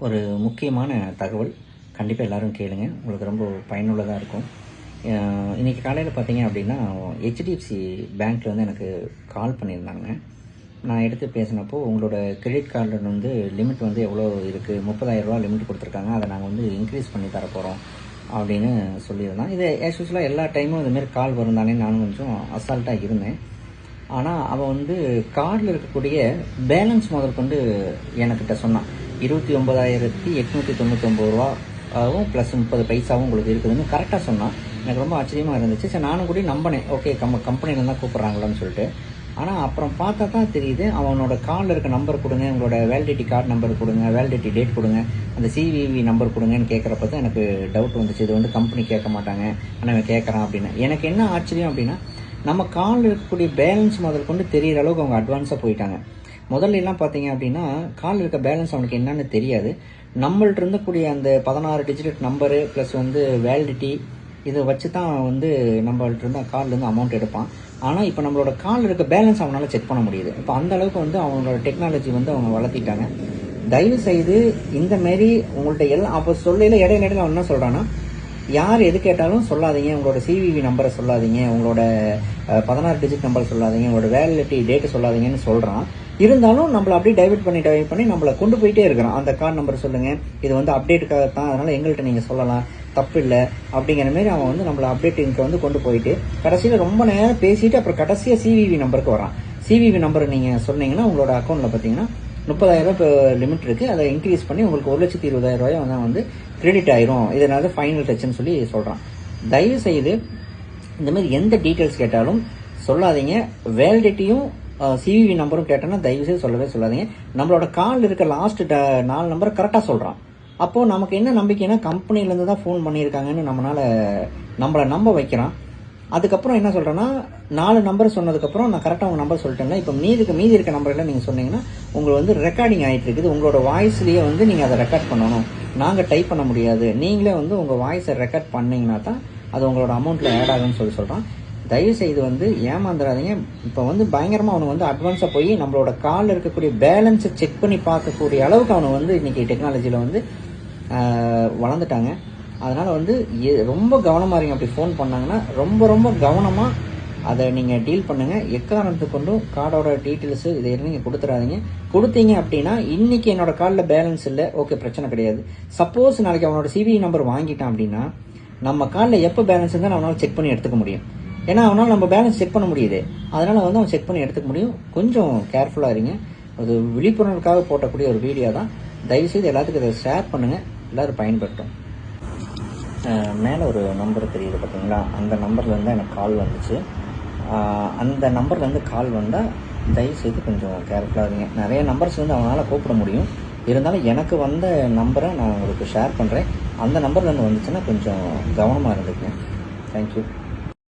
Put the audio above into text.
ஒரு முக்கியமான தகவல். கண்டிப்பாக எல்லோரும் கேளுங்க. உங்களுக்கு ரொம்ப பயனுள்ளதாக இருக்கும். இன்றைக்கி காலையில் பார்த்தீங்க அப்படின்னா, ஹெச்டிஎஃப்சி பேங்க்கில் வந்து எனக்கு கால் பண்ணியிருந்தாங்க. நான் எடுத்து பேசினப்போ, உங்களோட கிரெடிட் கார்டில் வந்து லிமிட் வந்து எவ்வளோ இருக்குது, 30,000 லிமிட் கொடுத்துருக்காங்க, அதை நாங்கள் வந்து இன்க்ரீஸ் பண்ணி தரப்போகிறோம் அப்படின்னு சொல்லியிருந்தோம். இது ஆஸ் யூஸ்வலாக எல்லா டைமும் இதுமாரி கால் வரும் தானே, நானும் கொஞ்சம் அசால்ட்டாக இருந்தேன். ஆனால் அவன் வந்து கார்டில் இருக்கக்கூடிய பேலன்ஸ் முதல் கொண்டு எனக்கிட்ட சொன்னான். 29,899 ரூபாவும் ப்ளஸ் 30 பைசாவும் உங்களுக்கு இருக்குதுன்னு கரெக்டாக சொன்னான். எனக்கு ரொம்ப ஆச்சரியமாக இருந்துச்சு. சரி, நானும் கூட நம்பினேன். ஓகே, கம்பெனியில் தான் கூப்பிட்றாங்களான்னு சொல்லிட்டு. ஆனால் அப்புறம் பார்த்தா தான் தெரியுது, அவனோட கார்டில் இருக்க நம்பர் கொடுங்க, உங்களோட வேலிடிட்டி கார்டு நம்பர் கொடுங்க, வேலிடிட்டி டேட் கொடுங்க, அந்த சிவிவி நம்பர் கொடுங்கன்னு கேட்குறப்ப தான் எனக்கு டவுட் வந்துச்சு. இது வந்து கம்பெனி கேட்க மாட்டாங்க, ஆனால் அவன் கேட்குறான் அப்படின்னு. எனக்கு என்ன ஆச்சரியம் அப்படின்னா, நம்ம கார்டில் இருக்கக்கூடிய பேலன்ஸ் முதல் கொண்டு தெரிகிற அளவுக்கு அவங்க அட்வான்ஸாக போயிட்டாங்க. முதல்ல எல்லாம் பார்த்தீங்க அப்படின்னா, கார்டில் இருக்க பேலன்ஸ் அவனுக்கு என்னன்னு தெரியாது. நம்மள்ட்ட இருந்தக்கூடிய அந்த 16 டிஜிட் நம்பரு ப்ளஸ் வந்து வேலிடிட்டி இதை வச்சு தான் வந்து நம்மள்ட்ட இருந்த கார்ட்லேருந்து அமௌண்ட் எடுப்பான். ஆனால் இப்போ நம்மளோட கார்டில் இருக்க பேலன்ஸ் அவனால் செக் பண்ண முடியுது. இப்போ அந்த அளவுக்கு வந்து அவங்களோட டெக்னாலஜி வந்து அவங்க வளர்த்திட்டாங்க. தயவு செய்து இந்த மாரி உங்கள்கிட்ட எல்லாம் அப்போ சொல்லையில் இடையில அவன் என்ன சொல்கிறான்னா, யார் எது கேட்டாலும் சொல்லாதீங்க, உங்களோட சிவிவி நம்பரை சொல்லாதீங்க, உங்களோட 16 டிஜிட் நம்பர் சொல்லாதீங்க, உங்களோட வேலிடிட்டி டேட்டு சொல்லாதீங்கன்னு சொல்கிறான். இருந்தாலும் நம்மளை அப்படியே டைவர்ட் பண்ணி நம்மளை கொண்டு போயிட்டே இருக்கிறான். அந்த கார்டு நம்பர் சொல்லுங்கள், இது வந்து அப்டேட்டுக்காக தான், அதனால் எங்கள்கிட்ட நீங்கள் சொல்லலாம், தப்பு இல்லை அப்படிங்கிற மாரி அவன் வந்து நம்மளை அப்டேட்டிங்க்கு வந்து கொண்டு போயிட்டு கடைசியில் ரொம்ப நேரம் பேசிட்டு அப்புறம் கடைசியாக சிவிவி நம்பருக்கு வரான். சிவிவி நம்பர் நீங்கள் சொன்னீங்கன்னா உங்களோட அக்கௌண்ட்டில் பார்த்தீங்கன்னா 30,000 இப்போ லிமிட் இருக்குது, அதை இன்க்ரீஸ் பண்ணி உங்களுக்கு 1,20,000 வந்து கிரெடிட் ஆயிரும், இதனால ஃபைனல் டச்சுன்னு சொல்லி சொல்கிறான். தயவு செய்து இந்த மாதிரி எந்த டீட்டெயில்ஸ் கேட்டாலும் சொல்லாதீங்க. வேலிடிட்டியும் சிவிவி நம்பரும் கேட்டோன்னா தயவுசெய்து சொல்லவே சொல்லாதீங்க. நம்மளோட கார்டில் இருக்க லாஸ்ட் 4 நம்பரை கரெக்டாக சொல்கிறான். அப்போது நமக்கு என்ன நம்பிக்கைன்னா, கம்பெனிலேருந்து தான் ஃபோன் பண்ணியிருக்காங்கன்னு நம்மளை நம்ப வைக்கிறான். அதுக்கப்புறம் என்ன சொல்கிறேன்னா, 4 நம்பர் சொன்னதுக்கப்புறம் நான் கரெக்டாக உங்கள் நம்பர் சொல்லிட்டேன்னா, இப்போ மீதி இருக்க நம்பரெல்லாம் நீங்கள் சொன்னீங்கன்னா உங்களுக்கு வந்து ரெக்கார்டிங் ஆகிட்டு இருக்குது. உங்களோட வாய்ஸ்லேயே வந்து நீங்கள் அதை ரெக்கார்ட் பண்ணணும், நாங்கள் டைப் பண்ண முடியாது. நீங்களே வந்து உங்கள் வாய்ஸை ரெக்கார்ட் பண்ணிங்கன்னா தான் அது உங்களோட அமௌண்ட்டில் ஆட் ஆகும்னு சொல்கிறான். தயவுசெய்து வந்து ஏமாந்துடாதீங்க. இப்போ வந்து பயங்கரமாக அவனுக்கு வந்து அட்வான்ஸாக போய் நம்மளோட காலில் இருக்கக்கூடிய பேலன்ஸை செக் பண்ணி பார்க்கக்கூடிய அளவுக்கு அவனை வந்து இன்றைக்கி டெக்னாலஜியில் வந்து வளர்ந்துட்டாங்க. அதனால் வந்து ரொம்ப கவனமாக இருங்க. அப்படி ஃபோன் பண்ணாங்கன்னா ரொம்ப கவனமாக அதை நீங்கள் டீல் பண்ணுங்கள். எக்காரணத்து கொண்டும் கார்டோட டீட்டெயில்ஸு இதை நீங்கள் கொடுத்தீங்க அப்படின்னா, இன்றைக்கி என்னோடய கார்டில் பேலன்ஸ் இல்லை, ஓகே, பிரச்சனை கிடையாது. சப்போஸ் நாளைக்கு அவனோட சிவிவி நம்பர் வாங்கிட்டான் அப்படின்னா, நம்ம கார்டில் எப்போ பேலன்ஸ் இருந்தால் அவனால் செக் பண்ணி எடுத்துக்க முடியும். ஏன்னா அவனால் நம்ம பேலன்ஸ் செக் பண்ண முடியுது, அதனால் வந்து அவன் செக் பண்ணி எடுத்துக்க முடியும். கொஞ்சம் கேர்ஃபுல்லாக இருங்க. அது விழிப்புணர்வுக்காக போட்டக்கூடிய ஒரு வீடியோ தான். தயவுசெய்து எல்லாத்துக்கும் இதை ஷேர் பண்ணுங்கள், எல்லோரும் பயன்படுத்தும். மேலே ஒரு நம்பர் தெரியுது பார்த்தீங்களா, அந்த நம்பர்லேருந்து எனக்கு கால் வந்துச்சு. அந்த நம்பர்லேருந்து கால் வந்தால் தயவுசெய்து கொஞ்சம் கேர்ஃபுல்லாக இருங்க. நிறைய நம்பர்ஸ் வந்து அவனால் கூப்பிட முடியும். இருந்தாலும் எனக்கு வந்த நம்பரை நான் உங்களுக்கு ஷேர் பண்ணுறேன். அந்த நம்பர்லேருந்து வந்துச்சுன்னா கொஞ்சம் கவனமாக இருந்துக்குங்க. தேங்க்யூ.